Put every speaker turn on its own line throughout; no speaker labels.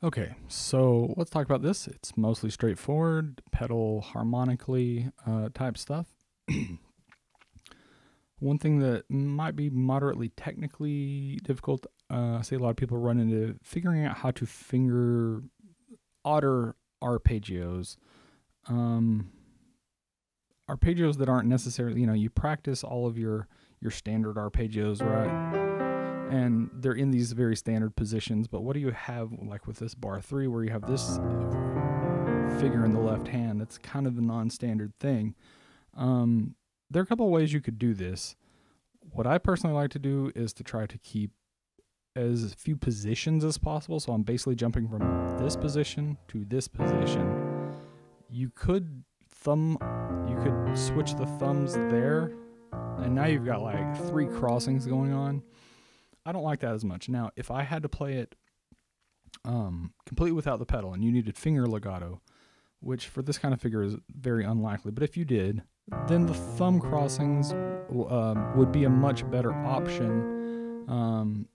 Okay, so let's talk about this. It's mostly straightforward, pedal harmonically type stuff. One thing that might be moderately technically difficult, I see a lot of people run into figuring out how to finger odder arpeggios. Um, Arpeggios that aren't necessarily, you practice all of your standard arpeggios, right? And they're in these very standard positions. But what do you have, like with this bar three, where you have this figure in the left hand? That's kind of the non-standard thing. There are a couple of ways you could do this. What I personally like to do is to try to keep as few positions as possible. So I'm basically jumping from this position to this position. You could switch the thumbs there, and now you've got like 3 crossings going on. I don't like that as much. Now, if I had to play it completely without the pedal and you needed finger legato, which for this kind of figure is very unlikely, but if you did, then the thumb crossings would be a much better option,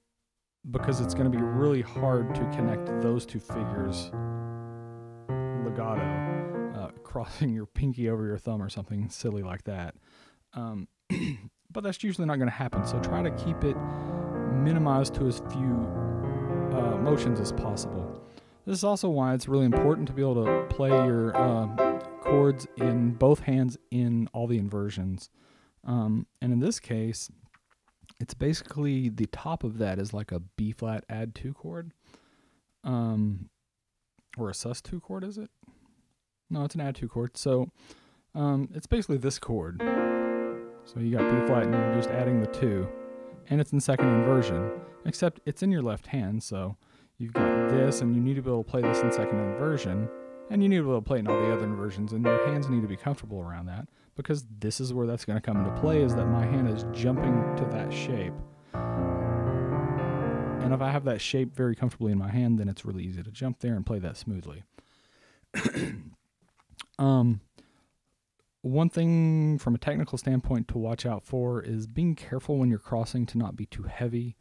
because it's going to be really hard to connect those two figures legato, crossing your pinky over your thumb or something silly like that. But that's usually not going to happen, so try to keep it minimized to as few motions as possible. This is also why it's really important to be able to play your chords in both hands in all the inversions. And in this case, it's basically the top of that is like a B flat add 2 chord. Or a sus2 chord, is it? No, it's an add 2 chord. So it's basically this chord. So you got B flat and you're just adding the 2. And it's in second inversion, except it's in your left hand, so you've got this, and you need to be able to play this in second inversion, and you need to be able to play it in all the other inversions, and your hands need to be comfortable around that, because this is where that's going to come into play, is that my hand is jumping to that shape. And if I have that shape very comfortably in my hand, then it's really easy to jump there and play that smoothly. One thing from a technical standpoint to watch out for is being careful when you're crossing to not be too heavy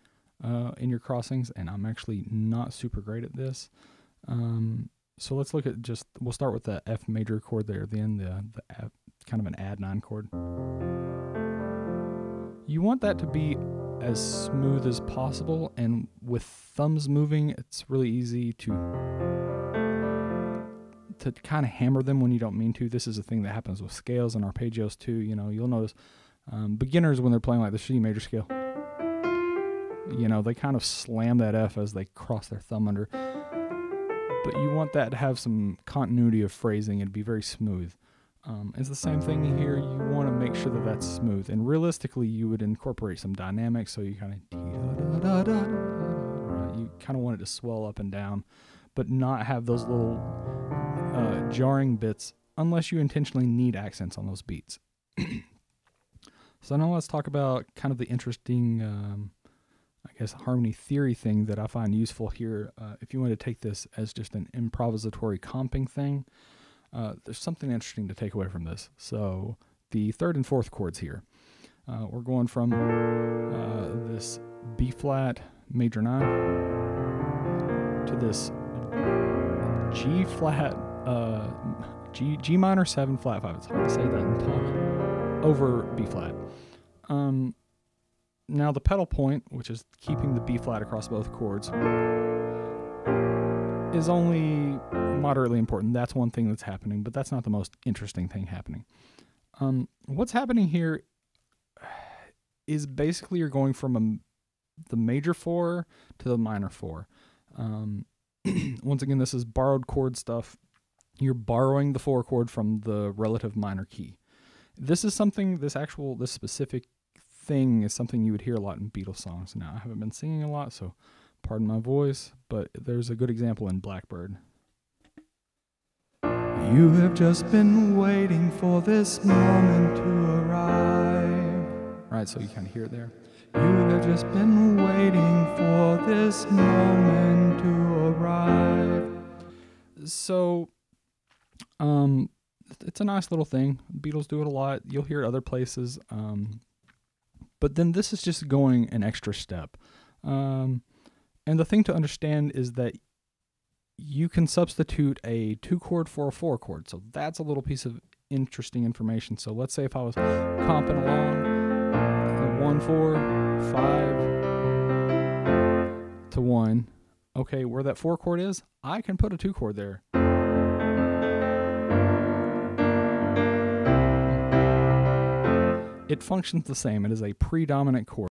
in your crossings, and I'm actually not super great at this. So let's look at we'll start with the F major chord there at the end, the F, kind of an add 9 chord. You want that to be as smooth as possible, and with thumbs moving, it's really easy to kind of hammer them when you don't mean to. This is a thing that happens with scales and arpeggios too. You'll notice beginners, when they're playing like the C major scale, they kind of slam that F as they cross their thumb under. But you want that to have some continuity of phrasing and be very smooth. It's the same thing here. You want to make sure that that's smooth. And realistically, you would incorporate some dynamics, so you kind of you kind of want it to swell up and down, but not have those little jarring bits unless you intentionally need accents on those beats. So now let's talk about kind of the interesting, harmony theory thing that I find useful here. If you want to take this as just an improvisatory comping thing, there's something interesting to take away from this. So the third and fourth chords here, we're going from this B flat major 9 to this G flat, G minor 7 flat 5. It's hard to say that in talk. Over B flat. Now the pedal point, which is keeping the B flat across both chords, is only moderately important. That's one thing that's happening, but that's not the most interesting thing happening. What's happening here is basically you're going from the major 4 to the minor 4. Once again, this is borrowed chord stuff. You're borrowing the 4 chord from the relative minor key. This is something, this specific thing is something you would hear a lot in Beatles songs. Now, I haven't been singing a lot, so pardon my voice, but there's a good example in Blackbird. You have just been waiting for this moment to arrive. Right, so you kind of hear it there. You have just been waiting for this moment to arrive. So, it's a nice little thing. Beatles do it a lot. You'll hear it other places. But then this is just going an extra step. And the thing to understand is that you can substitute a 2 chord for a 4 chord. So that's a little piece of interesting information. So let's say if I was comping along 1 4 5 to 1, okay, where that 4 chord is, I can put a 2 chord there. It functions the same. It is a predominant chord.